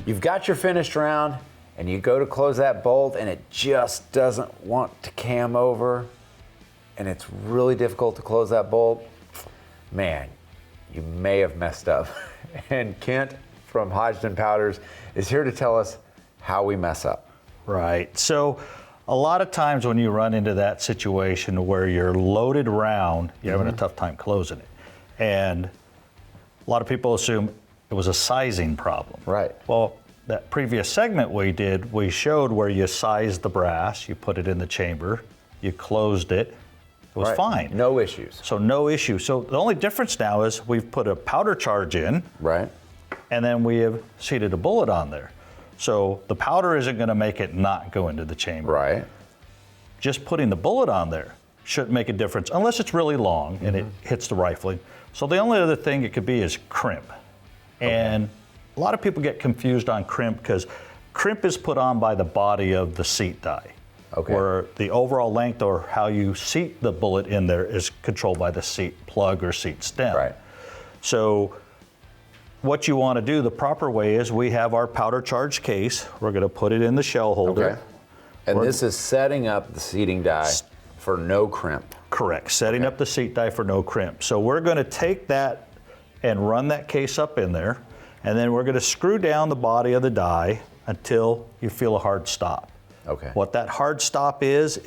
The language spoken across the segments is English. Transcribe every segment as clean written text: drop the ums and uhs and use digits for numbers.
You've got your finished round, and you go to close that bolt, and it just doesn't want to cam over, and it's really difficult to close that bolt. Man, you may have messed up. And Kent from Hodgdon Powders is here to tell us how we mess up. Right. So a lot of times when you run into that situation where you're loaded round, you're having a tough time closing it. And a lot of people assume it was a sizing problem. Right. Well, that previous segment we did, we showed where you sized the brass, you put it in the chamber, you closed it, it was fine. No issues. So no issue. So the only difference now is we've put a powder charge in. Right. And then we have seated a bullet on there. So the powder isn't going to make it not go into the chamber. Right. Just putting the bullet on there shouldn't make a difference unless it's really long and it hits the rifling. So the only other thing it could be is crimp. And a lot of people get confused on crimp because crimp is put on by the body of the seat die. Okay. Where the overall length or how you seat the bullet in there is controlled by the seat plug or seat stem. Right. So what you want to do the proper way is we have our powder charge case. We're going to put it in the shell holder. Okay. And this is setting up the seating die for no crimp. Correct. Setting up the seat die for no crimp. So we're going to take that and run that case up in there, and then we're going to screw down the body of the die until you feel a hard stop. Okay. What that hard stop is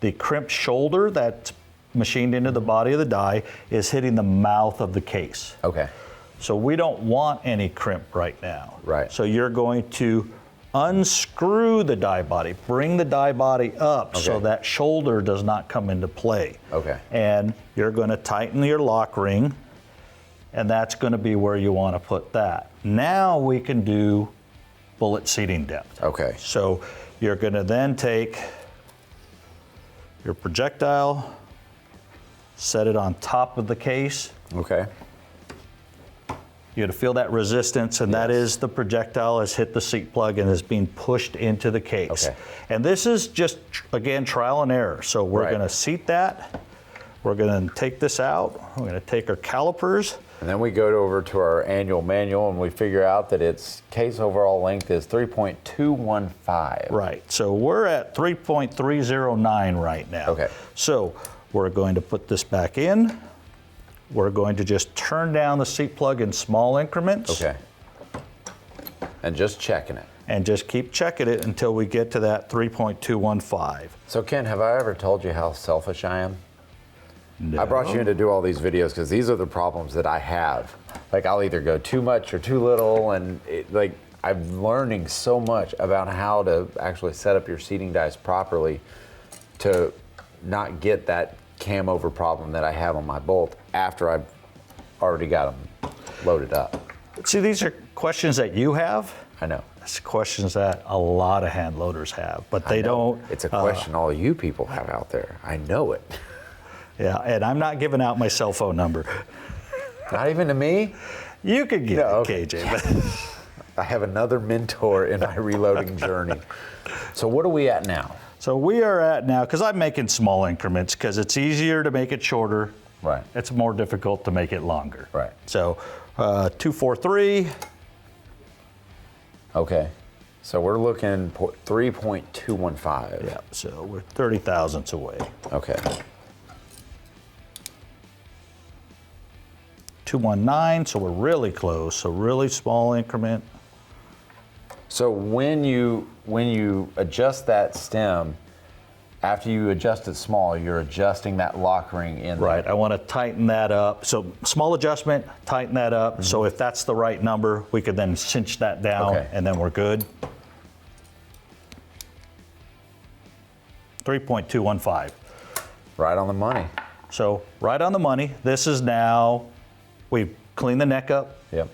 the crimp shoulder that's machined into the body of the die is hitting the mouth of the case. Okay. So we don't want any crimp right now. Right. So you're going to unscrew the die body, bring the die body up so that shoulder does not come into play. Okay. And you're going to tighten your lock ring, and that's going to be where you want to put that. Now we can do bullet seating depth. Okay. So you're going to then take your projectile, set it on top of the case. Okay. You're to feel that resistance, and that is the projectile has hit the seat plug and is being pushed into the case. Okay. And this is just, again, trial and error. So we're going to seat that. We're going to take this out. We're going to take our calipers. And then we go over to our annual manual and we figure out that its case overall length is 3.215. Right. So we're at 3.309 right now. Okay. So we're going to put this back in. We're going to just turn down the seat plug in small increments. Okay. And just checking it. And just keep checking it until we get to that 3.215. So Ken, have I ever told you how selfish I am? No. I brought you in to do all these videos because these are the problems that I have. Like I'll either go too much or too little, and I'm learning so much about how to actually set up your seating dies properly to not get that cam over problem that I have on my bolt after I've already got them loaded up. See, these are questions that you have. I know. It's questions that a lot of hand loaders have, but they don't. It's a question all you people have out there. I know it. Yeah, and I'm not giving out my cell phone number. Not even to me? You could give it, KJ. But I have another mentor in my reloading journey. So what are we at now? So we are at now, because I'm making small increments, because it's easier to make it shorter. Right. It's more difficult to make it longer. Right. So 243. Okay. So we're looking 3.215. Yeah, so we're 30 thousandths away. Okay. 219, so we're really close. So really small increment. So when you adjust that stem, after you adjust it small, you're adjusting that lock ring in there. Right, I want to tighten that up. So small adjustment, tighten that up. Mm-hmm. So if that's the right number, we could then cinch that down and then we're good. 3.215. Right on the money. So right on the money. This is now, we've cleaned the neck up. Yep.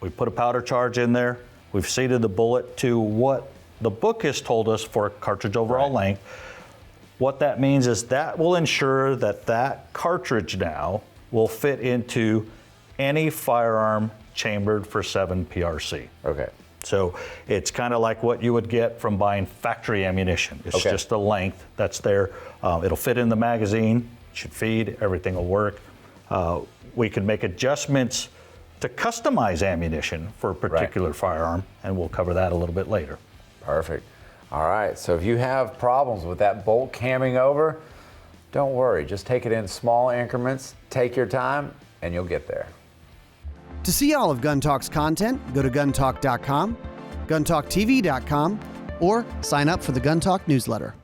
We put a powder charge in there. We've seated the bullet to what the book has told us for cartridge overall length. What that means is that will ensure that that cartridge now will fit into any firearm chambered for 7 PRC. Okay. So it's kind of like what you would get from buying factory ammunition. It's just the length that's there. It'll fit in the magazine, should feed, everything will work. We can make adjustments to customize ammunition for a particular firearm, and we'll cover that a little bit later. Perfect. All right, so if you have problems with that bolt camming over, don't worry. Just take it in small increments, take your time, and you'll get there. To see all of Gun Talk's content, go to guntalk.com, guntalktv.com, or sign up for the Gun Talk newsletter.